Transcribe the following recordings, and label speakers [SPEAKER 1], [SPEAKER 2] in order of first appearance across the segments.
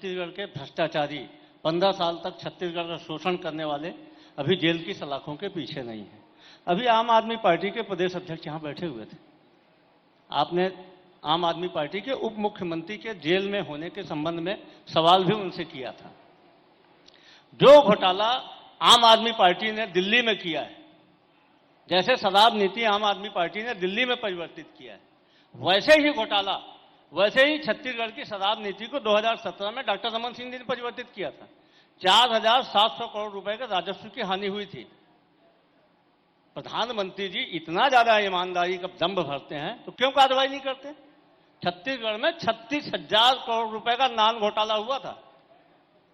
[SPEAKER 1] छत्तीसगढ़ के भ्रष्टाचारी, 15 साल तक छत्तीसगढ़ का शोषण करने वाले अभी जेल की सलाखों के पीछे नहीं है। अभी आम आदमी पार्टी के प्रदेश अध्यक्ष यहाँ बैठे हुए थे। आपने आम आदमी पार्टी के उप मुख्यमंत्री के जेल में होने के संबंध में सवाल भी उनसे किया था। जो घोटाला आम आदमी पार्टी ने दिल्ली में किया है, जैसे शराब नीति आम आदमी पार्टी ने दिल्ली में परिवर्तित किया है, वैसे ही घोटाला, वैसे ही छत्तीसगढ़ की शराब नीति को 2017 में डॉक्टर रमन सिंह जी ने परिवर्तित किया था। 4,700 करोड़ रुपए का राजस्व की हानि हुई थी। प्रधानमंत्री जी इतना ज्यादा ईमानदारी का दंभ भरते हैं तो क्यों कार्रवाई नहीं करते? छत्तीसगढ़ में 36,000 करोड़ रुपए का नान घोटाला हुआ था।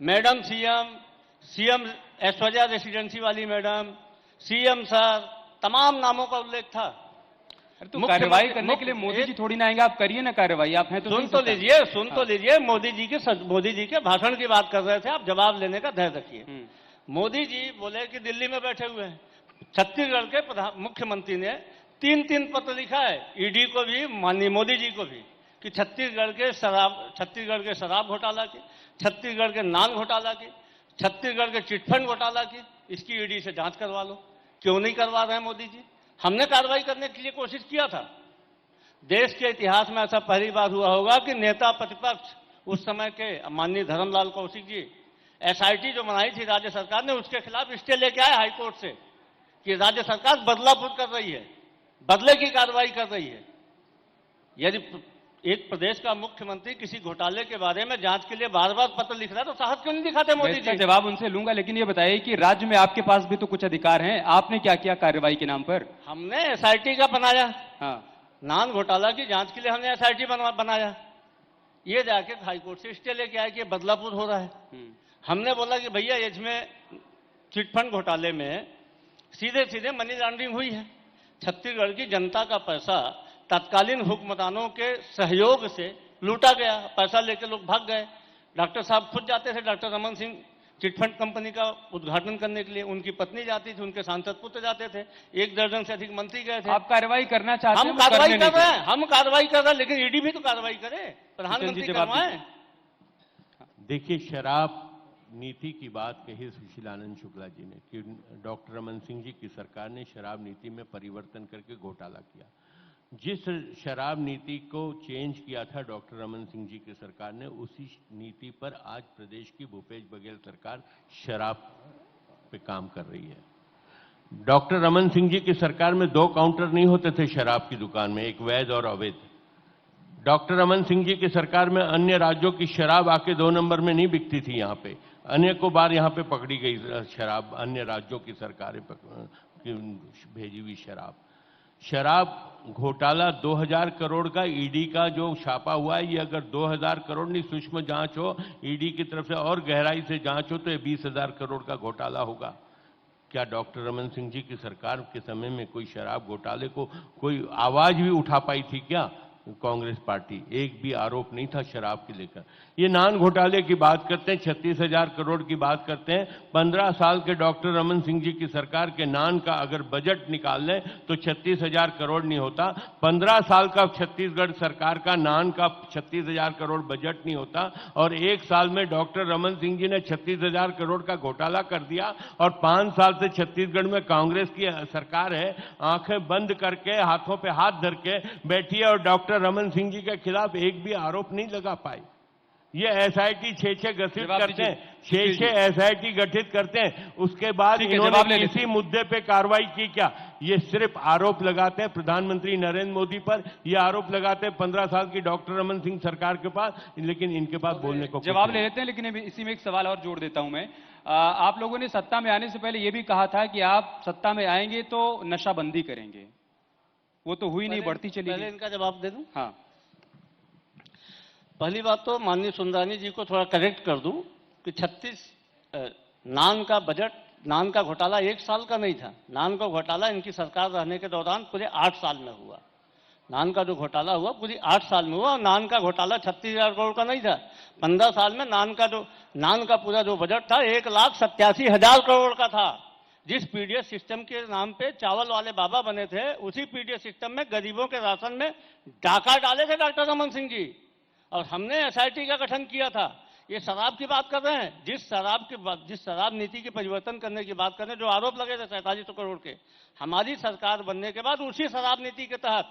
[SPEAKER 1] मैडम सीएम ऐश्वर्या रेसिडेंसी वाली मैडम, सीएम सर, तमाम नामों का उल्लेख था।
[SPEAKER 2] तो कार्रवाई करने के लिए मोदी जी थोड़ी ना आएंगे, आप करिए ना कार्रवाई। आप हैं तो
[SPEAKER 1] सुन तो लीजिए। मोदी जी के भाषण की बात कर रहे थे, आप जवाब लेने का धैर्य रखिए। मोदी जी बोले कि दिल्ली में बैठे हुए हैं। छत्तीसगढ़ के मुख्यमंत्री ने 3 पत्र लिखा है, ईडी को भी, माननीय मोदी जी को भी, कि छत्तीसगढ़ के शराब घोटाला की, छत्तीसगढ़ के नान घोटाला की, छत्तीसगढ़ के चिटफंड घोटाला की, इसकी ईडी से जांच करवा लो। क्यों नहीं करवा रहे हैं मोदी जी? हमने कार्रवाई करने के लिए कोशिश किया था। देश के इतिहास में ऐसा पहली बार हुआ होगा कि नेता प्रतिपक्ष उस समय के माननीय धर्मलाल कौशिक जी एसआईटी जो बनाई थी राज्य सरकार ने, उसके खिलाफ स्टे लेके आए हाईकोर्ट से कि राज्य सरकार बदलापुर कर रही है, बदले की कार्रवाई कर रही है। यदि एक प्रदेश का मुख्यमंत्री किसी घोटाले के बारे में जांच के लिए बार बार पत्र लिख रहा है तो साहस क्यों नहीं दिखाते मोदी जी?
[SPEAKER 2] जवाब उनसे लूंगा, लेकिन ये बताइए कि राज्य में आपके पास भी तो कुछ अधिकार हैं, आपने क्या किया कार्रवाई के नाम पर?
[SPEAKER 1] हमने एसआईटी का बनाया।
[SPEAKER 2] हाँ,
[SPEAKER 1] नान घोटाला की जांच के लिए हमने एसआईटी बनाया। ये जाके हाईकोर्ट से स्टे लेके आए कि बदलापुर हो रहा है। हमने बोला कि भैया इसमें चिटफंड घोटाले में सीधे मनी लॉन्ड्रिंग हुई है। छत्तीसगढ़ की जनता का पैसा तत्कालीन हुक्मरानों के सहयोग से लूटा गया। पैसा लेके लोग भाग गए। डॉक्टर साहब खुद जाते थे, doctor Raman Singh chit fund company का उद्घाटन करने के लिए, उनकी पत्नी जाती थी, उनके सांसद पुत्र जाते थे, 1 दर्जन से अधिक मंत्री गए थे।
[SPEAKER 2] आप कार्रवाई करना चाहते हैं?
[SPEAKER 1] हम कार्रवाई कर रहे हैं, लेकिन ईडी भी तो कार्रवाई करे, प्रधानमंत्री करवाएं।
[SPEAKER 3] देखिए, शराब नीति की बात कही सुशीलानंद शुक्ला जी ने कि डॉक्टर रमन सिंह जी की सरकार ने शराब नीति में परिवर्तन करके घोटाला किया। जिस शराब नीति को चेंज किया था डॉक्टर रमन सिंह जी की सरकार ने, उसी नीति पर आज प्रदेश की भूपेश बघेल सरकार शराब पे काम कर रही है। डॉक्टर रमन सिंह जी की सरकार में 2 काउंटर नहीं होते थे शराब की दुकान में, एक वैध और अवैध। डॉक्टर रमन सिंह जी की सरकार में अन्य राज्यों की शराब आके 2 नंबर में नहीं बिकती थी। यहाँ पे अनेकों बार यहाँ पे पकड़ी गई शराब, अन्य राज्यों की सरकारें भेजी हुई शराब घोटाला 2000 करोड़ का ईडी का जो छापा हुआ है, ये अगर 2000 करोड़ नहीं सूक्ष्म जांच हो, ईडी की तरफ से और गहराई से जांच हो तो ये 20,000 करोड़ का घोटाला होगा। क्या डॉक्टर रमन सिंह जी की सरकार के समय में कोई शराब घोटाले को कोई आवाज भी उठा पाई थी क्या कांग्रेस पार्टी? एक भी आरोप नहीं था शराब के लेकर। ये नान घोटाले की बात करते हैं, 36,000 करोड़ की बात करते हैं। 15 साल के डॉक्टर रमन सिंह जी की सरकार के नान का अगर बजट निकाल लें तो 36,000 करोड़ नहीं होता। 15 साल का छत्तीसगढ़ सरकार का नान का 36,000 करोड़ बजट नहीं होता। और 1 साल में डॉक्टर रमन सिंह जी ने 36,000 करोड़ का घोटाला कर दिया। और 5 साल से छत्तीसगढ़ में कांग्रेस की सरकार है, आंखें बंद करके हाथों पे हाथ धर के बैठी है और डॉक्टर रमन सिंह जी के खिलाफ एक भी आरोप नहीं लगा पाई। ये एसआईटी 6 गठित करते हैं, 6 एसआईटी गठित करते हैं, उसके बाद इन्होंने किसी मुद्दे पे कार्रवाई की क्या? ये सिर्फ आरोप लगाते हैं प्रधानमंत्री नरेंद्र मोदी पर, ये आरोप लगाते हैं 15 साल की डॉक्टर रमन सिंह सरकार के पास, लेकिन इनके पास बोलने को
[SPEAKER 2] जवाब ले लेते हैं। लेकिन इसी में एक सवाल और जोड़ देता हूं मैं। आप लोगों ने सत्ता में आने से पहले यह भी कहा था कि आप सत्ता में आएंगे तो नशाबंदी करेंगे, वो तो हुई नहीं, बढ़ती चली।
[SPEAKER 1] पहले इनका जवाब दे दूं।
[SPEAKER 2] हाँ,
[SPEAKER 1] पहली बात तो माननीय सुंदरानी जी को थोड़ा करेक्ट कर दूं कि 36 नान का बजट, नान का घोटाला 1 साल का नहीं था। नान का घोटाला इनकी सरकार रहने के दौरान पूरे 8 साल में हुआ। नान का जो घोटाला हुआ पूरी 8 साल में हुआ। नान का घोटाला 36,000 करोड़ का नहीं था। 15 साल में नान का पूरा जो बजट था 1,87,000 करोड़ का था। जिस पीडीएस सिस्टम के नाम पे चावल वाले बाबा बने थे, उसी पीडीएस सिस्टम में गरीबों के राशन में डाका डाले थे डॉक्टर रमन सिंह जी। और हमने एसआईटी का गठन किया था ये शराब की बात कर रहे हैं। जिस शराब नीति की परिवर्तन करने की बात कर रहे हैं, जो आरोप लगे थे 4700 करोड़ के, हमारी सरकार बनने के बाद उसी शराब नीति के तहत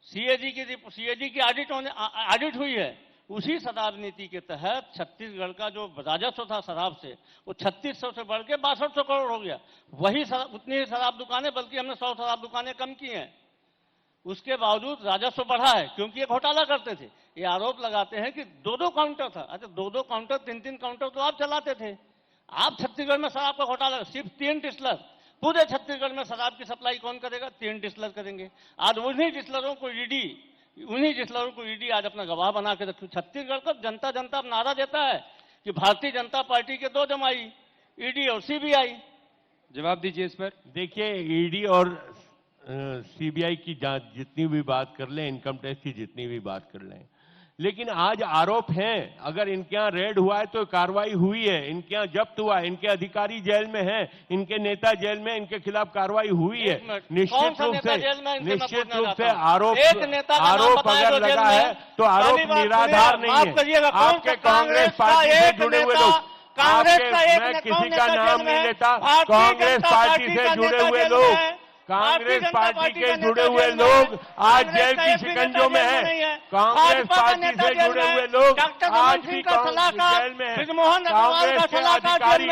[SPEAKER 1] सीएजी की ऑडिट हुई है। उसी शराब नीति के तहत छत्तीसगढ़ का जो राजस्व था शराब से, वो 3600 से बढ़ के 6200 करोड़ हो गया। वही उतनी ही शराब दुकानें, बल्कि हमने 100 शराब दुकानें कम की हैं। उसके बावजूद राजस्व बढ़ा है, क्योंकि ये घोटाला करते थे। ये आरोप लगाते हैं कि 2-2 काउंटर था। अच्छा, 2-2 काउंटर, 3-3 काउंटर तो आप चलाते थे। आप छत्तीसगढ़ में शराब का घोटाला, सिर्फ 3 डिस्लर, पूरे छत्तीसगढ़ में शराब की सप्लाई कौन करेगा? 3 डिस्लर करेंगे। आज उन्हीं डिस्लरों को ईडी आज अपना गवाह बना के रखी। छत्तीसगढ़ को जनता अब नारा देता है कि भारतीय जनता पार्टी के 2 जमाई, ईडी और सीबीआई।
[SPEAKER 2] जवाब दीजिए इस पर।
[SPEAKER 3] देखिए, ईडी और सीबीआई की जांच जितनी भी बात कर लें, इनकम टैक्स की जितनी भी बात कर लें, लेकिन आज आरोप हैं। अगर इनके यहाँ रेड हुआ है तो कार्रवाई हुई है, इनके यहाँ जब्त हुआ है, इनके अधिकारी जेल में हैं, इनके नेता जेल में, इनके खिलाफ कार्रवाई हुई है। निश्चित रूप से आरोप अगर लगा है तो आरोप निराधार नहीं है। आपके कांग्रेस पार्टी से जुड़े हुए लोग, मैं किसी का नाम नहीं लेता, कांग्रेस पार्टी से जुड़े हुए लोग, कांग्रेस पार्टी के जुड़े हुए लोग आज जेल की शिकंजों में हैं। कांग्रेस पार्टी से जुड़े हुए लोग आज भी जेल में हैं। कांग्रेस के अधिकारी,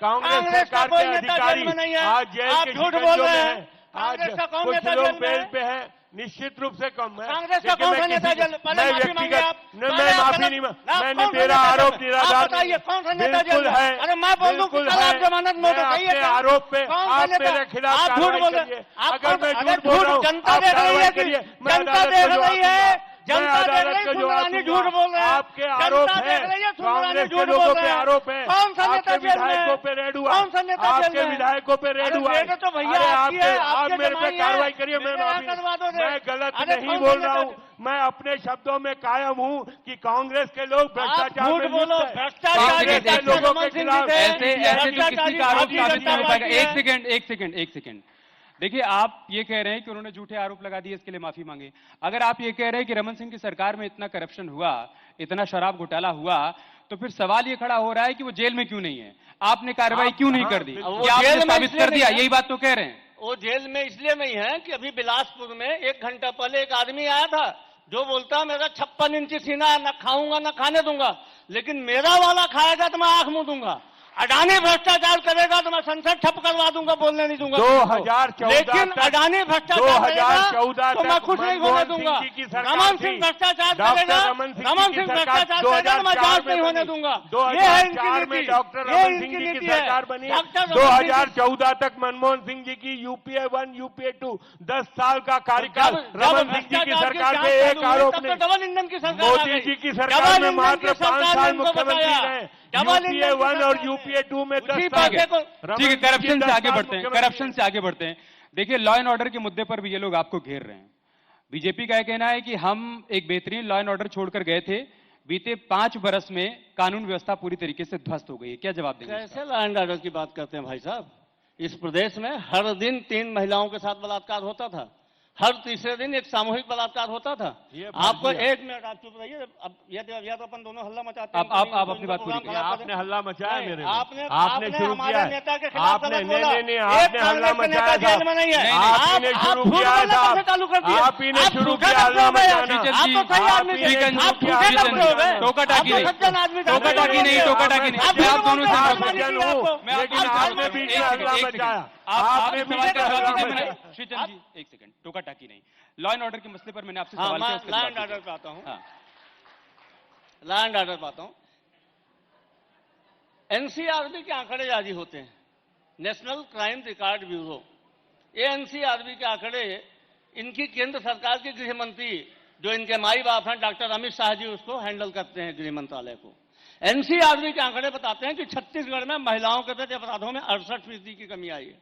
[SPEAKER 3] कांग्रेस सरकार के अधिकारी आज जेल की शिकंजों में हैं। आज कुछ लोग बेल पे हैं। निश्चित रूप से कम है।
[SPEAKER 1] कांग्रेस का कौन सा नेता जेल?
[SPEAKER 3] मैं व्यक्तिगत मैं माफी नहीं, मैंने मेरा आरोप निराधार बिल्कुल है।
[SPEAKER 1] अरे मैं बोल दूं कि कल आप जमानत में
[SPEAKER 3] अपने आरोप पे आप मेरे खिलाफ कार्रवाई करिए। अगर मैं झूठ बोल रहा हूँ, आप कार्रवाई करिए। मैं अदालत को
[SPEAKER 1] झूठ बोल रहे हैं।
[SPEAKER 3] आपके आरोप है, कांग्रेस के लोगों पे आरोप है, आपके विधायकों पे रेड हुआ, आपके विधायकों पे रेड हुआ।
[SPEAKER 1] तो भैया
[SPEAKER 3] आप मेरे पे कार्रवाई करिए। मैं गलत नहीं बोल रहा हूँ। मैं अपने शब्दों में कायम हूँ कि कांग्रेस के लोग भ्रष्टाचार में लिप्त हैं।
[SPEAKER 1] भ्रष्टाचार
[SPEAKER 3] के लोगों के खिलाफ
[SPEAKER 2] ऐसे तो किसी का आरोप साबित नहीं हो पाएगा। एक सेकंड। देखिए, आप ये कह रहे हैं कि उन्होंने झूठे आरोप लगा दिए, इसके लिए माफी मांगे। अगर आप ये कह रहे हैं कि रमन सिंह की सरकार में इतना करप्शन हुआ, इतना शराब घोटाला हुआ, तो फिर सवाल ये खड़ा हो रहा है कि वो जेल में क्यों नहीं है? आपने कार्रवाई क्यों नहीं कर दी? क्या आपने साबित कर दिया? यही बात तो कह रहे हैं।
[SPEAKER 1] वो जेल में इसलिए नहीं है कि अभी बिलासपुर में 1 घंटा पहले एक आदमी आया था जो बोलता मेरा 56 इंची सीना है, न खाऊंगा न खाने दूंगा, लेकिन मेरा वाला खाएगा तो मैं आंख मुंह दूंगा। अडानी भ्रष्टाचार करेगा तो मैं संसद ठप करवा दूंगा, बोलने नहीं दूंगा।
[SPEAKER 3] 2014
[SPEAKER 1] लेकिन अडानी भ्रष्टाचार
[SPEAKER 3] 2014
[SPEAKER 1] तो मैं कुछ नहीं होने दूंगा। रमन सिंह भ्रष्टाचार करेगा, रमन सिंह भ्रष्टाचार करेगा तो मैं जांच नहीं होने दूंगा।
[SPEAKER 3] 2004 में डॉक्टर रमन सिंह जी की सरकार बनी। 2014 तक मनमोहन सिंह जी की यूपीए 1 यूपीए 2 10 साल का कार्यकाल रमन सिंह जी की सरकार पे एक आरोप नहीं।
[SPEAKER 1] डबल इंजन की सरकार,
[SPEAKER 3] मोदी जी की सरकार में मात्र 5 साल मुख्यमंत्री रहे। यूपीए 1 और यूपीए 2 में 10 साल।
[SPEAKER 2] ठीक है, करप्शन से आगे बढ़ते हैं। देखिए, लॉ एंड ऑर्डर के मुद्दे पर भी ये लोग आपको घेर रहे हैं। बीजेपी का यह कहना है कि हम एक बेहतरीन लॉ एंड ऑर्डर छोड़कर गए थे, बीते 5 बरस में कानून व्यवस्था पूरी तरीके से ध्वस्त हो गई है। क्या जवाब देंगे?
[SPEAKER 1] कैसे लॉ एंड ऑर्डर की बात करते हैं भाई साहब? इस प्रदेश में हर दिन 3 महिलाओं के साथ बलात्कार होता था, हर तीसरे दिन एक सामूहिक बलात्कार होता था। आपको 1 मिनट, आप चुप रहिए। अब या तो अपन दोनों हल्ला मचाते हैं।
[SPEAKER 2] आप अपनी बात पूरी करिए।
[SPEAKER 3] आपने हल्ला मचाया मेरे,
[SPEAKER 1] आपने
[SPEAKER 3] शुरू किया।
[SPEAKER 1] नेता के खिलाफ
[SPEAKER 3] आपने नहीं, आपने हल्ला मचाया।
[SPEAKER 1] जेल में नहीं है,
[SPEAKER 3] आप ही ने शुरू किया था,
[SPEAKER 1] चालू कर दिया।
[SPEAKER 3] आप ही ने शुरू किया हल्ला मचाना।
[SPEAKER 1] आप तो सही आदमी थे, आप झूठे करते हो गए।
[SPEAKER 2] टोका टाकी नहीं,
[SPEAKER 1] सज्जन आदमी,
[SPEAKER 2] टोका टाकी नहीं। आप दोनों से
[SPEAKER 3] लेकिन आपने बीच में हल्ला मचाया। आपने बीच में हल्ला मचाया।
[SPEAKER 2] श्रीचंद जी, एक सेकंड, टोका टाकी नहीं। लॉ एंड ऑर्डर के मसले पर मैंने आपसे सवाल किया।
[SPEAKER 1] लॉ एंड ऑर्डर पे आता हूं। लॉ एंड ऑर्डर पे आता हूं। एनसीआरबी के आंकड़े जारी होते हैं, नेशनल क्राइम रिकॉर्ड ब्यूरो। ये एनसीआरबी के आंकड़े इनकी केंद्र सरकार के गृह मंत्री, जो इनके माई बाप हैं डॉक्टर अमित शाह जी, उसको हैंडल करते हैं, गृह मंत्रालय को। एनसीआरबी के आंकड़े बताते हैं कि छत्तीसगढ़ में महिलाओं के प्रति अपराधों में 68% की कमी आई है।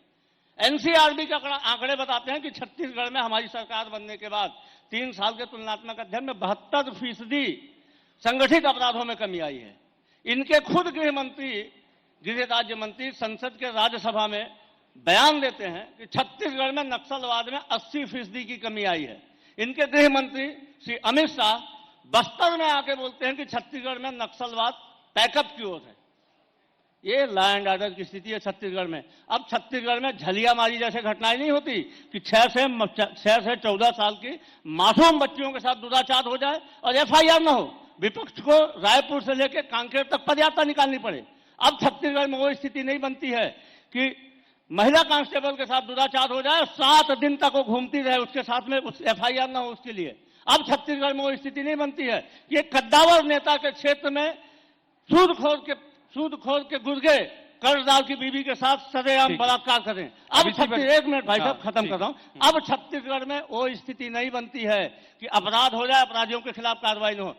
[SPEAKER 1] एनसीआरबी के आंकड़े बताते हैं कि छत्तीसगढ़ में हमारी सरकार बनने के बाद 3 साल के तुलनात्मक अध्ययन में 72% संगठित अपराधों में कमी आई है। इनके खुद गृह राज्य मंत्री संसद के राज्यसभा में बयान देते हैं कि छत्तीसगढ़ में नक्सलवाद में 80% की कमी आई है। इनके गृह मंत्री श्री अमित शाह बस्तर में आके बोलते हैं कि छत्तीसगढ़ में नक्सलवाद पैकअप की ओर है। ये लॉ एंड ऑर्डर की स्थिति है छत्तीसगढ़ में। अब छत्तीसगढ़ में झलियामारी जैसे घटनाएं नहीं होती कि 6 से 14 साल की मासूम बच्चियों के साथ दुराचार हो जाए और एफआईआर न हो, विपक्ष को रायपुर से लेकर कांकेर तक पदयात्रा निकालनी पड़े। अब छत्तीसगढ़ में वो स्थिति नहीं बनती है कि महिला कांस्टेबल के साथ दुराचार हो जाए, 7 दिन तक वो घूमती रहे, उसके साथ में एफआईआर न हो उसके लिए। अब छत्तीसगढ़ में वो स्थिति नहीं बनती है कि एक कद्दावर नेता के क्षेत्र में सूदखोर के गुर्गे कर्जदार की बीवी के साथ सरेआम बलात्कार करें। अब एक मिनट भाई साहब, खत्म कर रहा हूं। अब छत्तीसगढ़ में वो स्थिति नहीं बनती है कि अपराध हो जाए, अपराधियों के खिलाफ कार्रवाई न हो।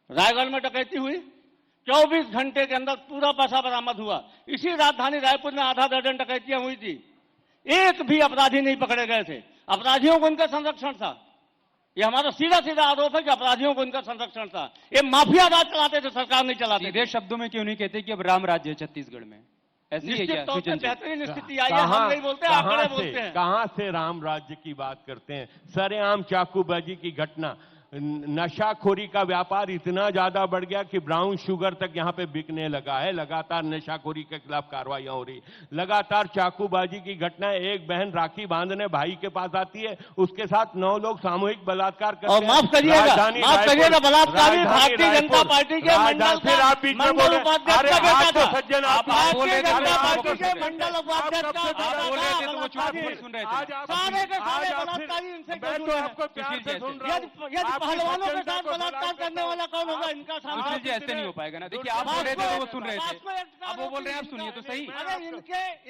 [SPEAKER 1] रायगढ़ में डकैती हुई, 24 घंटे के अंदर पूरा पैसा बरामद हुआ। इसी राजधानी रायपुर में आधा दर्जन डकैतियां हुई थी, एक भी अपराधी नहीं पकड़े गए थे। अपराधियों को उनका संरक्षण था। ये हमारा सीधा सीधा आरोप है कि अपराधियों को उनका संरक्षण था। ये माफिया राज चलाते थे, सरकार नहीं चलाती।
[SPEAKER 2] सीधे शब्दों में क्यों नहीं कहते कि अब राम राज्य है छत्तीसगढ़ में? ऐसी है क्या?
[SPEAKER 1] बेहतरीन स्थिति आई है, हम नहीं बोलते, आंकड़े बोलते हैं।
[SPEAKER 3] कहां से राम राज्य की बात करते हैं? सरेआम चाकूबाजी की घटना, नशाखोरी का व्यापार इतना ज्यादा बढ़ गया कि ब्राउन शुगर तक यहां पे बिकने लगा है। लगातार नशाखोरी के खिलाफ कार्रवाइयां हो रही, लगातार चाकूबाजी की घटनाएं। एक बहन राखी बांधने भाई के पास आती है, उसके साथ 9 लोग सामूहिक बलात्कार करते हैं।
[SPEAKER 1] और माफ करिएगा बलात्कारी भारतीय जनता पार्टी के मंडल,
[SPEAKER 3] फिर आप बीच में बोल रहे हैं, अरे आज तो सज्जन आप
[SPEAKER 1] भारतीय जनता पार्टी के मंडल उपाध्यक्ष का
[SPEAKER 2] बोल रहे थे तो वो चुप सुन रहे थे।
[SPEAKER 1] सारे के सारे बलात्कारी इनसे क्यों जुड़े हैं?
[SPEAKER 3] आपको प्यार से सुन रहा हूं।
[SPEAKER 1] यदि पहलवानों के साथ बलात्कार करने वाला कौन होगा? इनका
[SPEAKER 2] सुशील जी, ऐसे नहीं हो पाएगा ना। देखिए, आप बोल रहे थे तो वो सुन रहे थे, अब वो बोल रहे हैं, आप सुनिए तो सही।
[SPEAKER 1] अरे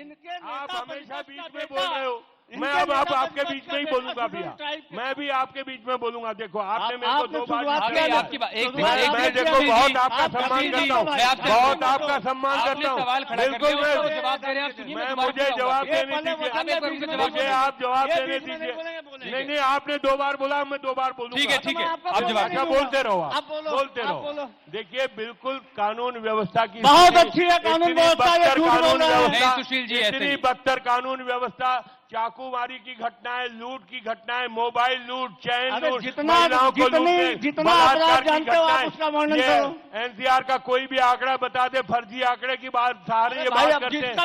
[SPEAKER 1] इनके
[SPEAKER 3] आप हमेशा बीच में बोल रहे हो। मैं अब आपके बीच में ही बोलूंगा भैया, मैं भी आपके बीच में बोलूंगा। देखो, आपने मेरे को 2 बार मैं देखो बहुत आपका सम्मान करता हूँ, बहुत आपका सम्मान करता हूँ। बिल्कुल मैं मुझे जवाब देने दीजिए, मुझे आप जवाब देने दीजिए। नहीं, आपने 2 बार बोला, मैं 2 बार बोलूंगा।
[SPEAKER 2] ठीक है, आप जवाब
[SPEAKER 3] बोलते रहो, आप बोलते रहो। देखिए, बिल्कुल कानून व्यवस्था की
[SPEAKER 1] बहुत अच्छी है कानून व्यवस्था।
[SPEAKER 2] सुशील जी,
[SPEAKER 3] इतनी बदतर कानून व्यवस्था, चाकूमारी की घटनाएं, लूट की घटनाएं, मोबाइल लूट, चैन लूट, महिलाओं को लूटने, बलात्कार की घटनाएं। एनसीआर का कोई भी आंकड़ा बता दे, फर्जी आंकड़े की बात सारे ये बात करते हैं।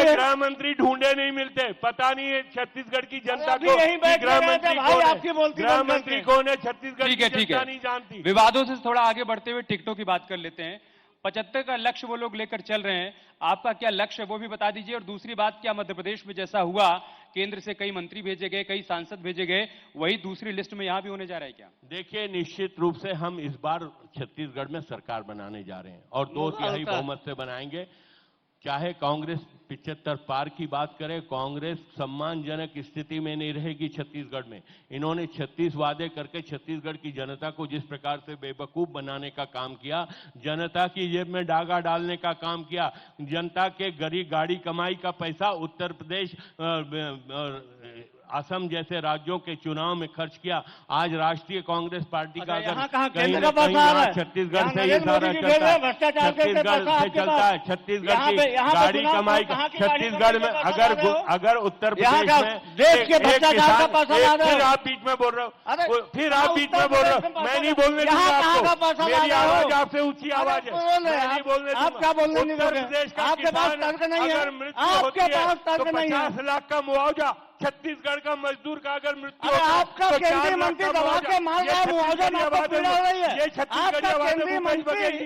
[SPEAKER 3] गृह मंत्री ढूंढे नहीं मिलते, पता नहीं है छत्तीसगढ़ की जनता को गृह मंत्री कौन है, छत्तीसगढ़ की जनता नहीं जानती।
[SPEAKER 2] विवादों से थोड़ा आगे बढ़ते हुए टिकटों की बात कर लेते हैं। 75 का लक्ष्य वो लोग लेकर चल रहे हैं, आपका क्या लक्ष्य है वो भी बता दीजिए। और दूसरी बात, क्या मध्य प्रदेश में जैसा हुआ, केंद्र से कई मंत्री भेजे गए, कई सांसद भेजे गए, वही दूसरी लिस्ट में यहां भी होने जा रहा है क्या?
[SPEAKER 3] देखिए, निश्चित रूप से हम इस बार छत्तीसगढ़ में सरकार बनाने जा रहे हैं और 2/3 बहुमत से बनाएंगे। चाहे कांग्रेस 75 पार की बात करे, कांग्रेस सम्मानजनक स्थिति में नहीं रहेगी छत्तीसगढ़ में। इन्होंने 36 वादे करके छत्तीसगढ़ की जनता को जिस प्रकार से बेवकूफ बनाने का काम किया, जनता की जेब में डागा डालने का काम किया, जनता के गरीब गाड़ी कमाई का पैसा उत्तर प्रदेश असम जैसे राज्यों के चुनाव में खर्च किया। आज राष्ट्रीय कांग्रेस पार्टी का अगर छत्तीसगढ़ से ये सारा चलता है, छत्तीसगढ़ से चलता है, छत्तीसगढ़ की गाड़ी कमाई, छत्तीसगढ़ में अगर उत्तर प्रदेश में फिर आप बीच में बोल रहे हो, फिर आप बीच में बोल रहे हो, मैं नहीं बोलने दूंगा आपको। मेरी आवाज आपसे ऊंची आवाज है, मैं नहीं बोलने दूंगा। उत्तर प्रदेश का किसान अगर मृत्यु होती है तो 50 लाख का मुआवजा, छत्तीसगढ़ का मजदूर का अगर मृत्यु होता है
[SPEAKER 1] आपका केंद्रीय मंत्री दबा के मार रहा है, मुआवजा में आपको पीड़ा हो रही है।
[SPEAKER 3] ये छत्तीसगढ़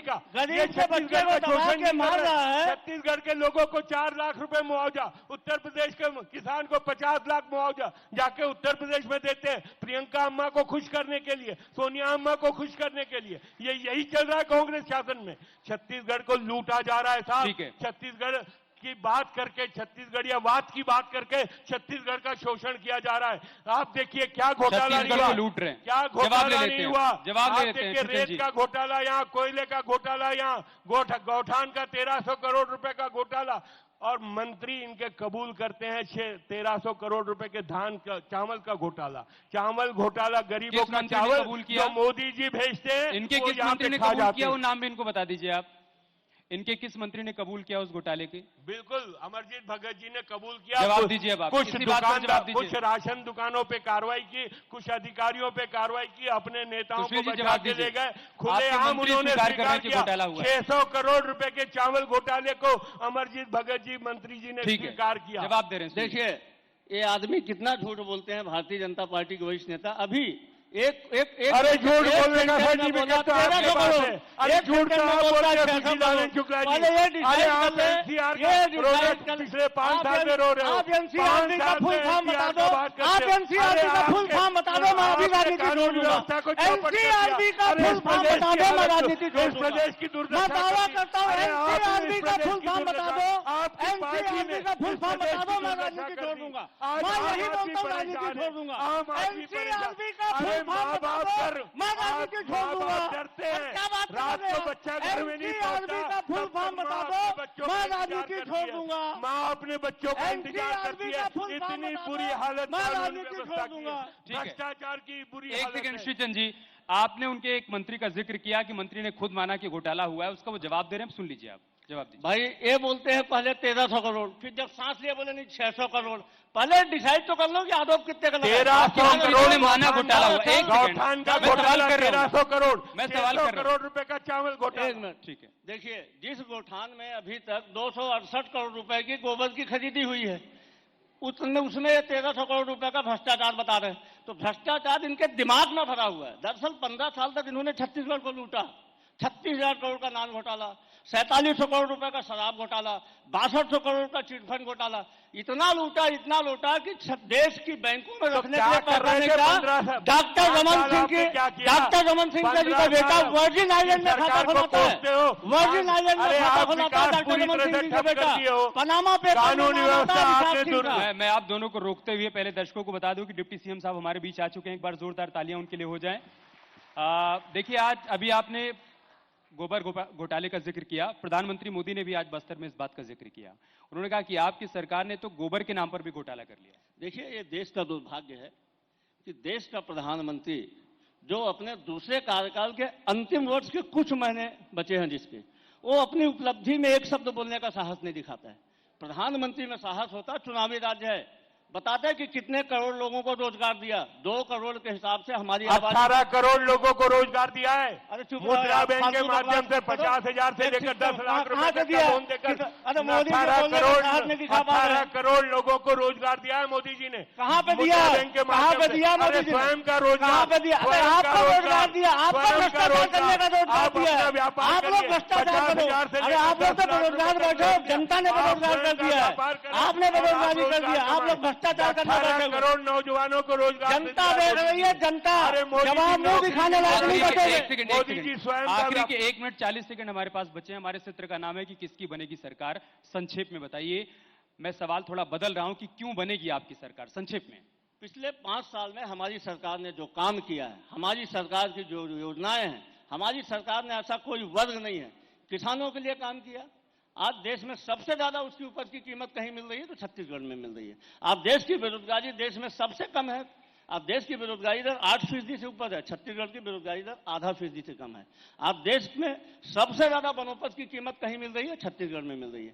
[SPEAKER 3] का
[SPEAKER 1] गरीब से बच्चे को दबा के मार रहा है।
[SPEAKER 3] छत्तीसगढ़ के लोगों को 4 लाख रुपए मुआवजा, उत्तर प्रदेश के किसान को 50 लाख मुआवजा जाके उत्तर प्रदेश में देते हैं, प्रियंका अम्मा को खुश करने के लिए, सोनिया अम्मा को खुश करने के लिए। यही चल रहा है कांग्रेस शासन में। छत्तीसगढ़ को लूटा जा रहा है साहब। छत्तीसगढ़ की बात करके, छत्तीसगढ़ियावाद की बात करके छत्तीसगढ़ का शोषण किया जा रहा है। आप देखिए क्या घोटाला नहीं हुआ,
[SPEAKER 2] लूट रहे हैं,
[SPEAKER 3] क्या घोटाला नहीं हुआ।
[SPEAKER 2] जवाब
[SPEAKER 3] आप देखिए, रेत का घोटाला यहाँ, कोयले का घोटाला यहाँ, गौठान का 1300 करोड़ रुपए का घोटाला, और मंत्री इनके कबूल करते हैं 1300 करोड़ रुपए के चावल का घोटाला। चावल घोटाला, गरीबों का चावल जो मोदी जी भेजते हैं,
[SPEAKER 2] इनके किस मंत्री ने कबूल किया, वो नाम भी इनको बता दीजिए आप। इनके किस मंत्री ने कबूल किया उस घोटाले के?
[SPEAKER 3] बिल्कुल अमरजीत भगत जी ने कबूल किया।
[SPEAKER 2] जवाब दीजिए अब आप।
[SPEAKER 3] कुछ
[SPEAKER 2] इसी बात पर
[SPEAKER 3] दुकानदार,
[SPEAKER 2] जवाब दीजिए।
[SPEAKER 3] कुछ राशन दुकानों पे कार्रवाई की, कुछ अधिकारियों पे कार्रवाई की, अपने नेताओं
[SPEAKER 2] सुशील
[SPEAKER 3] को
[SPEAKER 2] जी,
[SPEAKER 3] बचा
[SPEAKER 2] जवाब
[SPEAKER 3] के ले
[SPEAKER 2] दीजिए।
[SPEAKER 3] गए।
[SPEAKER 2] आपके
[SPEAKER 3] खुलेआम
[SPEAKER 2] मंत्री
[SPEAKER 3] उन्होंने
[SPEAKER 2] स्वीकार कर रहे
[SPEAKER 3] स्वीकार
[SPEAKER 2] हैं कि
[SPEAKER 3] किया।
[SPEAKER 2] घोटाला हुआ है।
[SPEAKER 3] 600 करोड़ रुपए के चावल घोटाले को अमरजीत भगत जी मंत्री जी ने
[SPEAKER 2] ठीक है,
[SPEAKER 3] स्वीकार किया।
[SPEAKER 2] जवाब दे रहे हैं।
[SPEAKER 1] देखिए ये आदमी कितना झूठ बोलते हैं, भारतीय जनता पार्टी के वरिष्ठ नेता। अभी एक
[SPEAKER 3] अरे झूठ बोलने का
[SPEAKER 1] सेंटेंस में
[SPEAKER 3] सर्टिफिकेट तो
[SPEAKER 1] बोला
[SPEAKER 3] आपके
[SPEAKER 1] 1300
[SPEAKER 3] पास
[SPEAKER 1] करोड़।
[SPEAKER 3] है। अरे
[SPEAKER 1] एक
[SPEAKER 3] झूठ
[SPEAKER 1] सेंटेंस
[SPEAKER 3] का
[SPEAKER 1] में
[SPEAKER 3] आप
[SPEAKER 1] बोलता
[SPEAKER 3] बोल
[SPEAKER 1] है
[SPEAKER 3] रहे
[SPEAKER 1] 600
[SPEAKER 3] सुशीलानंद
[SPEAKER 1] करोड़।
[SPEAKER 3] शुक्ला जी।
[SPEAKER 1] पहले ये
[SPEAKER 3] अरे
[SPEAKER 1] डिसाइड
[SPEAKER 3] आप
[SPEAKER 1] कर ले,
[SPEAKER 3] एनसीआर
[SPEAKER 1] ये
[SPEAKER 3] का
[SPEAKER 1] डिसाइड
[SPEAKER 3] प्रोजेक्ट
[SPEAKER 1] कर ले।
[SPEAKER 3] पिछले 5
[SPEAKER 1] आप
[SPEAKER 3] साल में रो रहे हो।
[SPEAKER 1] आप एनसीआरटी का फुल फॉर्म बता दो, आप एनसीआरटी का फुल फॉर्म बता दो, मैं अभी राजनीति छोड़ दूंगा। एनसीआरटी का फुल फॉर्म बता दो, मैं राजनीति छोड़ दूंगा।
[SPEAKER 3] प्रदेश की
[SPEAKER 1] मैं दावा करता हूँ एनसीआरटी का फुल फॉर्म बता दो, एनसीआरटी का फुल फॉर्म बता दो, मैं राजनीति छोड़ दूंगा। मैं यही बोलता हूँ राजनीति छोड़ दूंगा। एनसीआरटी का फुल फॉर्म बता दो, मैं राजनीति छोड़ दूंगा।
[SPEAKER 3] डरते हैं,
[SPEAKER 1] क्या बात
[SPEAKER 3] रात को बच्चा घर में नहीं
[SPEAKER 1] एनसीआरटी का फुल फॉर्म बता दो, मैं राजनीति छोड़ दूंगा।
[SPEAKER 3] माँ अपने बच्चों का इंतजार करती
[SPEAKER 1] एनसीआरटी का
[SPEAKER 3] है।
[SPEAKER 1] फुल फॉर्म
[SPEAKER 3] इतनी
[SPEAKER 1] बता दो,
[SPEAKER 3] बुरी हालत
[SPEAKER 1] मैं
[SPEAKER 3] कानून
[SPEAKER 1] राजनीति
[SPEAKER 3] व्यवस्था
[SPEAKER 1] छोड़
[SPEAKER 3] की
[SPEAKER 1] दूंगा।
[SPEAKER 3] है।
[SPEAKER 2] ठीक है।
[SPEAKER 3] भ्रष्टाचार की बुरी
[SPEAKER 2] एक
[SPEAKER 3] हालत
[SPEAKER 2] सेकंड
[SPEAKER 3] है।
[SPEAKER 2] श्रीचंद जी, आपने उनके एक मंत्री का जिक्र किया कि मंत्री ने खुद माना कि घोटाला हुआ है, उसका वो जवाब दे रहे हैं, सुन लीजिए आप, जवाब दीजिए।
[SPEAKER 1] भाई ये बोलते हैं पहले 1300 करोड़, फिर जब सांस लिए बोले नहीं 600 करोड़। पहले डिसाइड तो कर लो कि आरोप कितने का लगा है।
[SPEAKER 3] 1300
[SPEAKER 2] इन्होंने
[SPEAKER 3] करोड़
[SPEAKER 2] माना घोटाला हुआ। एक
[SPEAKER 3] गौठान का
[SPEAKER 2] मैं सवाल
[SPEAKER 3] घोटाला
[SPEAKER 2] कर रहा हूं।
[SPEAKER 3] 1300 करोड़,
[SPEAKER 2] मैं सवाल कर रहा हूं।
[SPEAKER 3] 600 करोड़ रुपए का चावल घोटाला।
[SPEAKER 1] एक मिनट,
[SPEAKER 2] ठीक है।
[SPEAKER 1] देखिए जिस गोठान में अभी तक 268 करोड़ रुपए की गोबर की खरीदी हुई है, उसमें 1300 करोड़ रुपए का भ्रष्टाचार बता रहे हैं। तो भ्रष्टाचार इनके दिमाग में भरा हुआ है। दरअसल 15 साल तक इन्होंने छत्तीसगढ़ को लूटा। 36,000 करोड़ का नान घोटाला, 4700 करोड़ रुपए का शराब घोटाला, 6200 करोड़ का चिटफंड घोटाला, इतना लूटा कि देश की बैंकों में रखने के लिए पैसा नहीं था। डॉक्टर रमन सिंह जी का बेटा वर्जिन आइलैंड में खाता खुलाता है, वर्जिन आइलैंड में खाता खुलाता है डॉक्टर रमन सिंह जी का बेटा। पनामा पे
[SPEAKER 3] कानूनी व्यवस्था आपने
[SPEAKER 2] मैं आप दोनों को रोकते हुए पहले दर्शकों को बता दूं कि डिप्टी सीएम साहब हमारे बीच आ चुके हैं। एक बार जोरदार तालियां उनके लिए हो जाएं। देखिए आज अभी आपने गोबर घोटाले का जिक्र किया, प्रधानमंत्री मोदी ने भी आज बस्तर में इस बात का जिक्र किया। उन्होंने कहा कि आपकी सरकार ने तो गोबर के नाम पर भी घोटाला कर लिया।
[SPEAKER 1] देखिए ये देश का दुर्भाग्य है कि देश का प्रधानमंत्री जो अपने दूसरे कार्यकाल के अंतिम वर्ष के कुछ महीने बचे हैं जिसके, वो अपनी उपलब्धि में एक शब्द बोलने का साहस नहीं दिखाता है। प्रधानमंत्री में साहस होता, चुनावी राज्य है, बताते हैं कि कितने करोड़ लोगों को रोजगार दिया। 2 करोड़ के हिसाब से हमारी
[SPEAKER 3] 18 करोड़ लोगों को रोजगार दिया है।
[SPEAKER 1] अरे चुप
[SPEAKER 3] मुद्रा
[SPEAKER 1] रहो,
[SPEAKER 3] बैंक के
[SPEAKER 1] फालतू
[SPEAKER 3] माध्यम से
[SPEAKER 1] बकवास करो।
[SPEAKER 3] 50,000 से लेकर 10 लाख रुपए
[SPEAKER 1] कहाँ से
[SPEAKER 3] तक
[SPEAKER 1] दिया?
[SPEAKER 3] का लोन देकर
[SPEAKER 1] अरे मोदी जी
[SPEAKER 3] 18
[SPEAKER 1] बोलने का साहस नहीं दिखा पा रहे
[SPEAKER 3] 18
[SPEAKER 1] हैं।
[SPEAKER 3] करोड़ लोगों को रोजगार दिया है मोदी जी ने।
[SPEAKER 1] कहाँ पे दिया?
[SPEAKER 3] मुद्रा बैंक के
[SPEAKER 1] कहाँ
[SPEAKER 3] माध्यम
[SPEAKER 1] पे
[SPEAKER 3] से।
[SPEAKER 1] दिया मोदी
[SPEAKER 3] अरे
[SPEAKER 1] जी ने?
[SPEAKER 3] स्वयं का रोजगार,
[SPEAKER 1] कहाँ पे दिया? अरे
[SPEAKER 3] स्वयं का
[SPEAKER 1] आपको रोजगार दिया, आपको
[SPEAKER 3] स्वयं का
[SPEAKER 1] भ्रष्टाचार करने का रोजगार
[SPEAKER 3] आप
[SPEAKER 1] दिया
[SPEAKER 3] अपना
[SPEAKER 1] है।
[SPEAKER 3] व्यापार
[SPEAKER 1] आप लोग
[SPEAKER 3] करिए।
[SPEAKER 1] भ्रष्टाचार करो।
[SPEAKER 3] 50,000 से
[SPEAKER 1] अरे आप लोग तो
[SPEAKER 3] 10 लाख
[SPEAKER 1] बेरोजगार
[SPEAKER 3] रुपए
[SPEAKER 1] बैठे हो,
[SPEAKER 3] तक
[SPEAKER 1] जनता ने
[SPEAKER 3] आप
[SPEAKER 1] बेरोजगार
[SPEAKER 3] स्वयं
[SPEAKER 1] कर
[SPEAKER 3] का
[SPEAKER 1] दिया
[SPEAKER 3] व्यापार
[SPEAKER 1] है।
[SPEAKER 3] करें।
[SPEAKER 1] आपने बेरोजगारी कर दिया, आप लोग
[SPEAKER 3] कमाएं।
[SPEAKER 1] भ्रष्टाचार करने
[SPEAKER 3] 18
[SPEAKER 1] बैठे हुए।
[SPEAKER 3] करोड़ नौजवानों को रोजगार
[SPEAKER 1] जनता दे रही है, जनता।
[SPEAKER 3] अरे मोदी
[SPEAKER 1] जब
[SPEAKER 3] जी
[SPEAKER 1] आप मुंह दिखाने लायक नहीं बचोगे।
[SPEAKER 2] एक सेकंड,
[SPEAKER 3] मोदी जी स्वयं का
[SPEAKER 2] आखिरी के 1 मिनट 40 सेकंड हमारे पास बचे हैं। हमारे सत्र का नाम है कि किसकी बनेगी सरकार, संक्षेप में बताइए। मैं सवाल थोड़ा बदल रहा हूं कि क्यों बनेगी आपकी सरकार, संक्षेप में।
[SPEAKER 1] पिछले 5 साल में हमारी सरकार ने जो काम किया है, हमारी सरकार की जो योजनाएं हैं, हमारी सरकार ने ऐसा कोई वर्ग नहीं है किसानों के लिए काम किया। आज देश में सबसे ज्यादा उसकी उपज की कीमत कहीं मिल रही है तो छत्तीसगढ़ में मिल रही है। आप देश की बेरोजगारी देश में सबसे कम है। आप देश की बेरोजगारी दर 8% से ऊपर है, छत्तीसगढ़ की बेरोजगारी दर 0.5% से कम है। आप देश में सबसे ज्यादा वनोपज की कीमत कहीं मिल रही है, छत्तीसगढ़ में मिल रही है।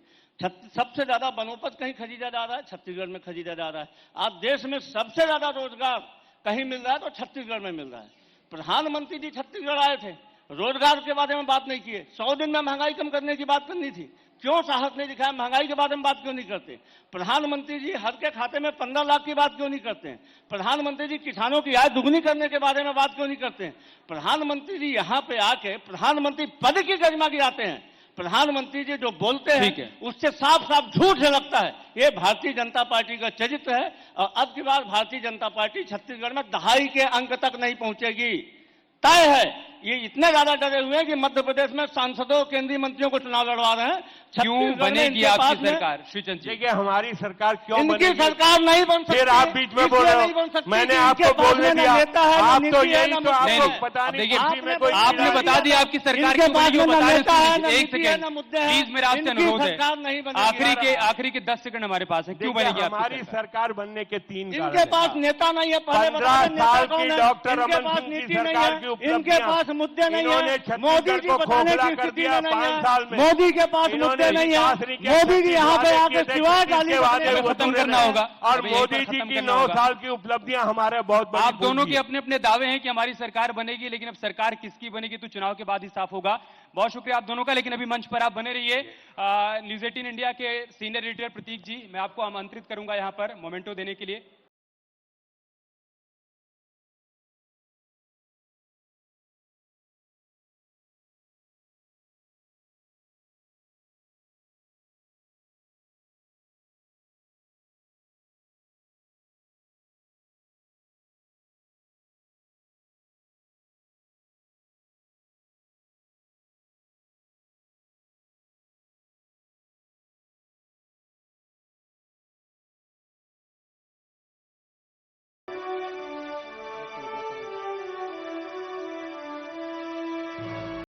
[SPEAKER 1] सबसे ज्यादा वनोपज कहीं खरीदा जा रहा है, छत्तीसगढ़ में खरीदा जा रहा है। आप देश में सबसे ज्यादा रोजगार कहीं मिल रहा है तो छत्तीसगढ़ में मिल रहा है। प्रधानमंत्री जी छत्तीसगढ़ आए थे, रोजगार के बारे में बात नहीं किए। 100 दिन में महंगाई कम करने की बात करनी थी, क्यों साहस नहीं दिखाया? महंगाई के बारे में बात क्यों नहीं करते? प्रधानमंत्री जी हर के खाते में 15 लाख की बात क्यों नहीं करते हैं? प्रधानमंत्री जी किसानों की आय दुगनी करने के बारे में बात क्यों नहीं करते हैं? प्रधानमंत्री जी यहाँ पे आके प्रधानमंत्री पद की गरिमा गिराते हैं। प्रधानमंत्री जी जो बोलते हैं उससे साफ साफ झूठ लगता है। ये भारतीय जनता पार्टी का चरित्र है और अब की बार भारतीय जनता पार्टी छत्तीसगढ़ में दहाई के अंक तक नहीं पहुंचेगी, तय है। ये इतने ज्यादा डरे हुए हैं कि मध्य प्रदेश में सांसदों, केंद्रीय मंत्रियों को चुनाव लड़वा रहे हैं।
[SPEAKER 2] क्यों बनेगी आपकी सरकार, श्रीचंद जी?
[SPEAKER 3] देखिए हमारी सरकार क्यों
[SPEAKER 1] इनकी
[SPEAKER 3] बनेगी?
[SPEAKER 1] सरकार नहीं बन सकती।
[SPEAKER 3] फिर आप बीच में बोल रहे हो, मैंने आपको बोलने दिया। आप तो यही तो आपको पता नहीं।
[SPEAKER 2] देखिए
[SPEAKER 3] आपने
[SPEAKER 2] आपने बता दिया आपकी सरकार क्यों बनेगी, वो बता रहे। एक सेकंड प्लीज, मेरा आपसे अनुरोध है। आखिरी के 10 सेकंड हमारे पास है, क्यों बनेगी
[SPEAKER 3] हमारी सरकार बनने के 3
[SPEAKER 1] इनके पास नेता नहीं है।
[SPEAKER 3] 15 साल की डॉक्टर रमन सिंह की सरकार की
[SPEAKER 1] इनके पास मुद्दे नहीं
[SPEAKER 4] इन्होंने
[SPEAKER 1] है।
[SPEAKER 4] छत्तीसगढ़
[SPEAKER 1] मोदी जी
[SPEAKER 4] को
[SPEAKER 1] बताने
[SPEAKER 4] खोखला
[SPEAKER 1] की
[SPEAKER 4] कर
[SPEAKER 1] स्थिति
[SPEAKER 4] दिया
[SPEAKER 1] में नहीं
[SPEAKER 4] 5 साल
[SPEAKER 1] है।
[SPEAKER 4] में।
[SPEAKER 1] मोदी के पास
[SPEAKER 4] इन्होंने
[SPEAKER 1] मुद्दे नहीं है।
[SPEAKER 4] विकास नहीं किया,
[SPEAKER 1] मोदी जी यहाँ पे
[SPEAKER 4] 36
[SPEAKER 1] आके
[SPEAKER 4] किए थे,
[SPEAKER 1] सिवाय
[SPEAKER 4] 36
[SPEAKER 1] गाली
[SPEAKER 4] के वादे
[SPEAKER 1] बकने
[SPEAKER 4] वो
[SPEAKER 2] खत्म
[SPEAKER 4] अधूरे
[SPEAKER 2] करना
[SPEAKER 4] रहे।
[SPEAKER 2] होगा।
[SPEAKER 4] और
[SPEAKER 2] अभी यहीं पर
[SPEAKER 4] मोदी जी
[SPEAKER 2] खत्म
[SPEAKER 4] की
[SPEAKER 2] करना
[SPEAKER 4] 9
[SPEAKER 2] होगा।
[SPEAKER 4] साल की उपलब्धियां हमारे बहुत बड़ी
[SPEAKER 2] आप दोनों
[SPEAKER 4] पूंजी
[SPEAKER 2] के
[SPEAKER 4] है।
[SPEAKER 2] अपने अपने दावे हैं कि हमारी सरकार बनेगी, लेकिन अब सरकार किसकी बनेगी तो चुनाव के बाद ही साफ होगा। बहुत शुक्रिया आप दोनों का, लेकिन अभी मंच पर आप बने रहिए। न्यूज 18 इंडिया के सीनियर एडिटर प्रतीक जी, मैं आपको आमंत्रित करूंगा यहां पर मोमेंटो देने के लिए।